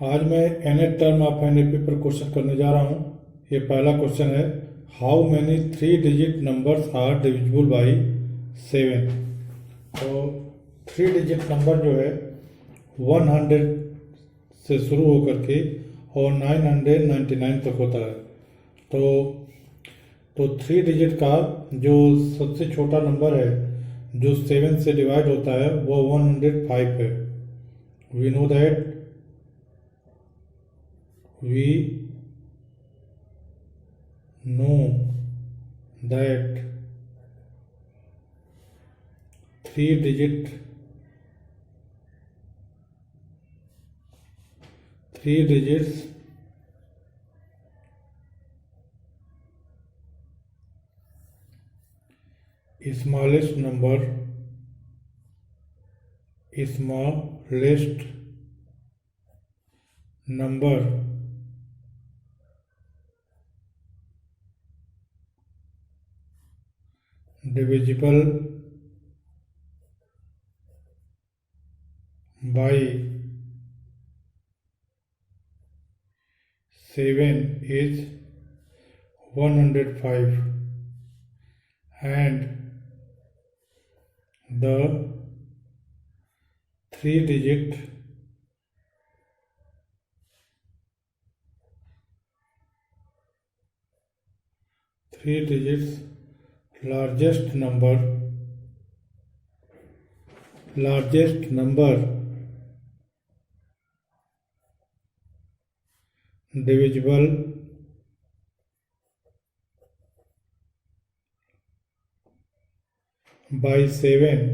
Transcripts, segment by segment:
आज मैं nth term of an AP पर क्वेश्चन करने जा रहा हूँ। ये पहला क्वेश्चन है, how many 3 digit numbers are divisible by 7। तो 3 डिजिट नंबर जो है 100 से शुरू होकर के और 999 तक होता है। तो 3 डिजिट का जो सबसे छोटा नंबर है जो 7 से डिवाइड होता है वो 105 है। We know that we know that 3 digits smallest number divisible by 7 is 105 and the 3 digit largest number divisible by 7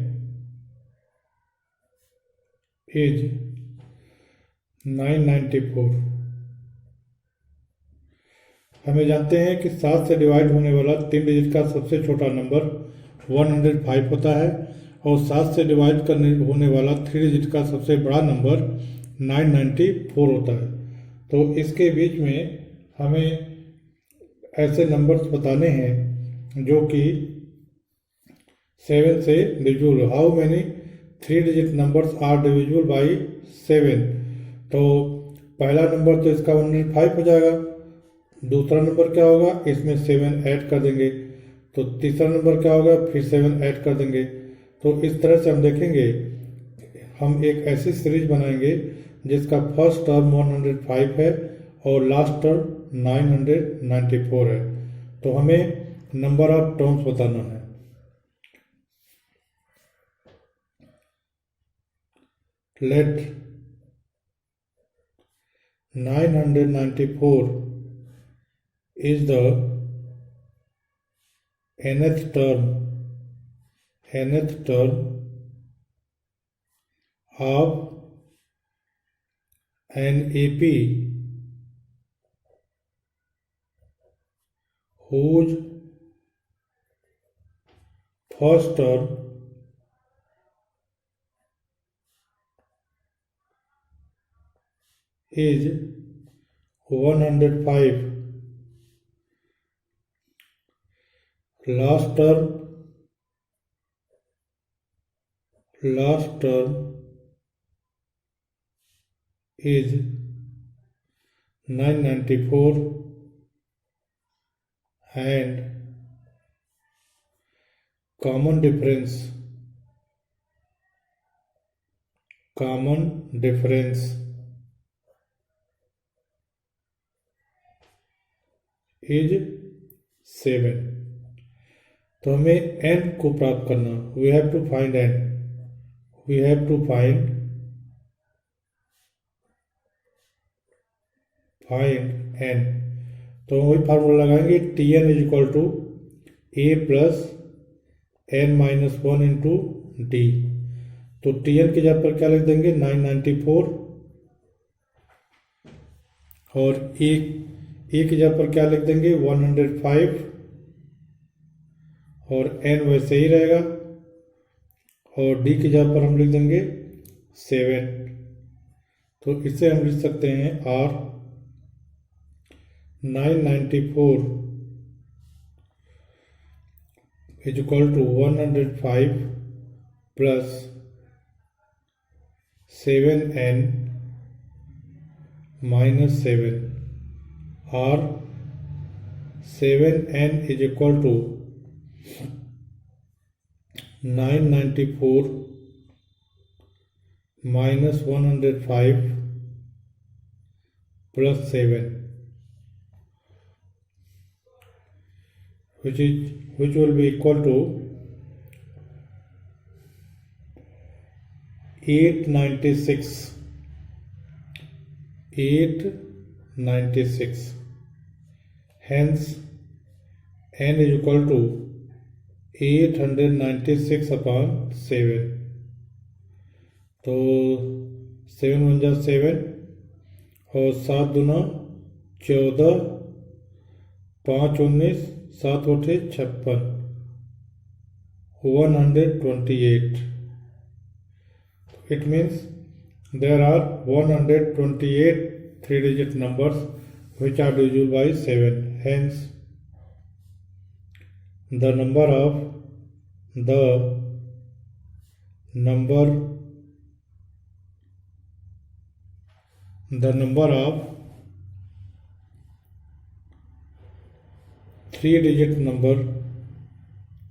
is 994। हमें जानते हैं कि 7 से डिवाइड होने वाला 3 डिजिट का सबसे छोटा नंबर 105 होता है और 7 से डिवाइड होने वाला 3 डिजिट का सबसे बड़ा नंबर 994 होता है। तो इसके बीच में हमें ऐसे नंबर्स बताने हैं जो कि 7 से divisible. How many 3 digit numbers are divisible by 7। तो पहला नंबर तो इसका 105 हो जाएगा। दूसरा नंबर क्या होगा, इसमें 7 ऐड कर देंगे। तो तीसरा नंबर क्या होगा, फिर 7 ऐड कर देंगे। तो इस तरह से हम देखेंगे, हम एक ऐसी सीरीज बनाएंगे जिसका फर्स्ट टर्म 105 है और लास्ट टर्म 994 है। तो हमें नंबर ऑफ टर्म्स बताना है। Let 994 is the nth term of an AP whose first term is 105, last term is 994 and common difference is 7। तो हमें n को प्राप्त करना, we have to find n, we have to find n। तो वही formula लगाएंगे, Tn is equal to a plus n minus 1 into D. तो Tn की जगह पर क्या लिख देंगे, 994 और ए की जगह पर क्या लिख देंगे, 105 और n वैसे ही रहेगा और d की जगह पर हम लिख देंगे 7। तो इसे हम लिख सकते हैं r 994 is equal to 105 plus 7n -7 or 7n is equal to 994 minus 105 plus 7, which will be equal to 896. Hence n is equal to 896 upon 7. तो 7 × 7 और 7 दूना 14, 5 19, 7 8 56, 128. It means there are 128 three-digit numbers which are divisible by 7. Hence, the number of three-digit number,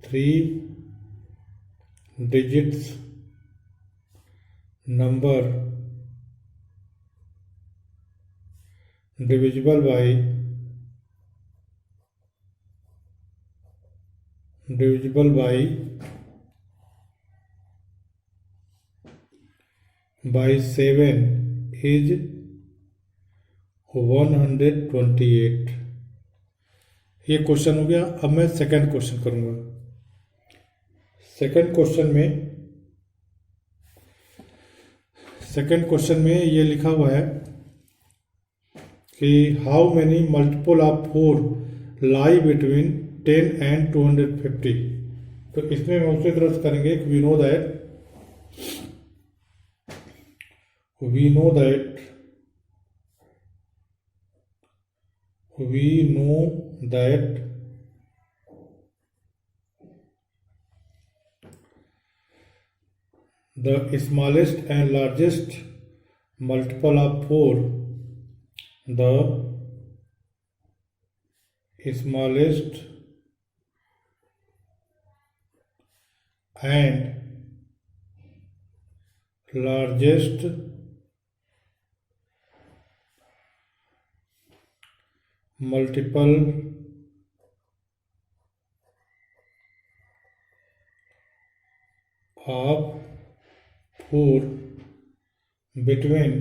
3 digits number divisible by 7 is 128. ये question हो गया। अब मैं second question करूंगा। Second question में ये लिखा हुआ है कि how many multiple of 4 lie between 10 and 250। तो इसमें हम उसी तरह से करेंगे कि we know that the smallest and largest multiple of 4, the smallest and largest multiple of 4 between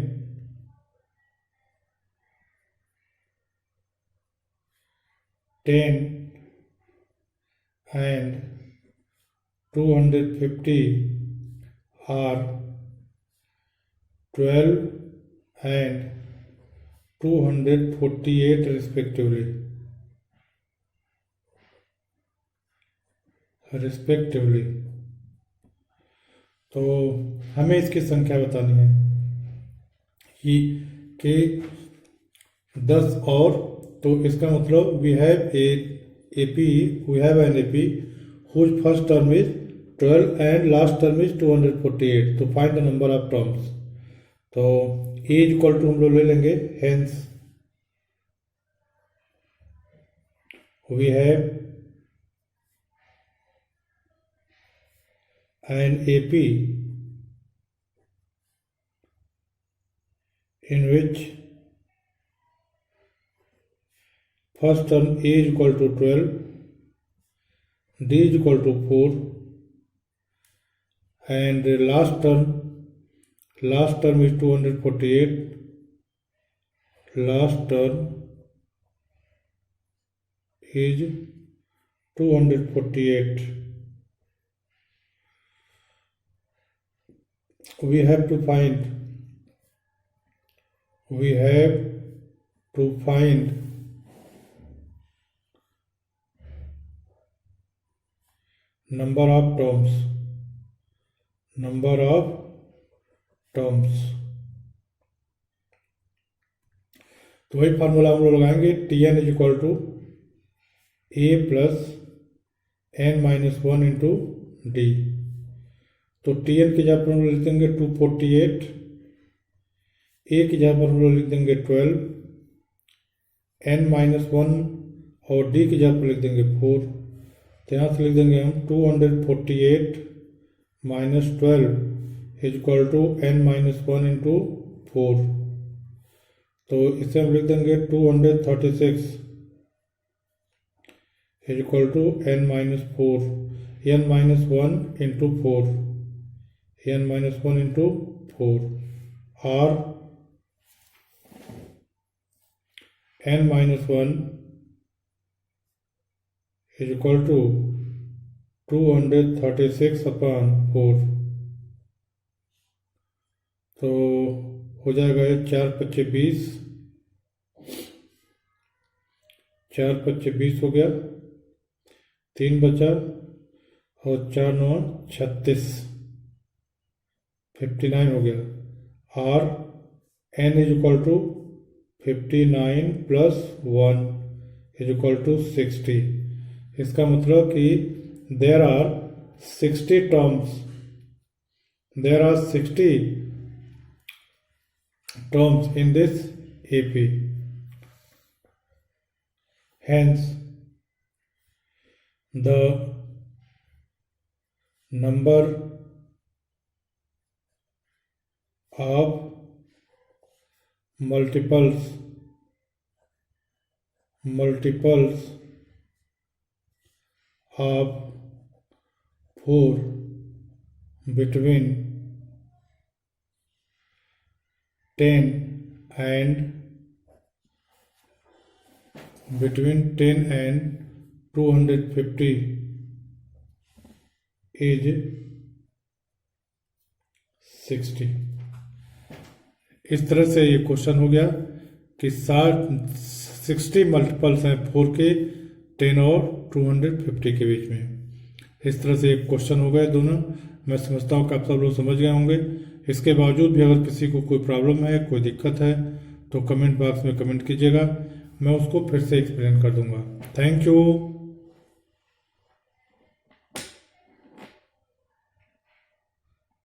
10 and 250 are 12 and 248 respectively। तो हमें इसकी संख्या बतानी है कि 10 और, तो इसका मतलब we have an AP whose first term is 12 and last term is 248। तो find the number of terms. तो ए इक्वल टू हम लोग ले लेंगे, hence we have an AP in which first term A is equal to 12, D is equal to 4, and the last term is 248. Last term is 248. We have to find number of terms। तो वही formula हम लोग लगाएंगे, Tn is equal to A plus n-1 into D. तो Tn की जगह पर हम लेते हैं 248, ए की जगह पर हम लोग लिख देंगे 12, n-1 और डी की जगह पर लिख देंगे 4। तो यहाँ से लिख देंगे हम 248 minus 12 is equal to n-1 into 4। तो इसे हम लिख देंगे 236 is equal to n-4, n-1 into 4, n-1 into 4 और n-1 is equal to 236 upon 4। तो हो जाएगा ये 4×5 = 20, 4×5 = 20 हो गया, 3 बचा और 4×9 = 36, 59 हो गया। और n is equal to 59 + 1 is equal to 60। इसका मतलब कि there are 60 terms, there are 60 terms in this AP. Hence, the number of multiples of 4 between 10 and 250 is 60। इस तरह से ये क्वेश्चन हो गया कि 60 मल्टीपल्स हैं 4 के 10 और 250 के बीच में। इस तरह से एक क्वेश्चन हो गए दोनों। मैं समझता हूँ कि आप सब लोग समझ गए होंगे। इसके बावजूद भी अगर किसी को कोई प्रॉब्लम है, कोई दिक्कत है, तो कमेंट बॉक्स में कमेंट कीजिएगा, मैं उसको फिर से एक्सप्लेन कर दूंगा। Thank you.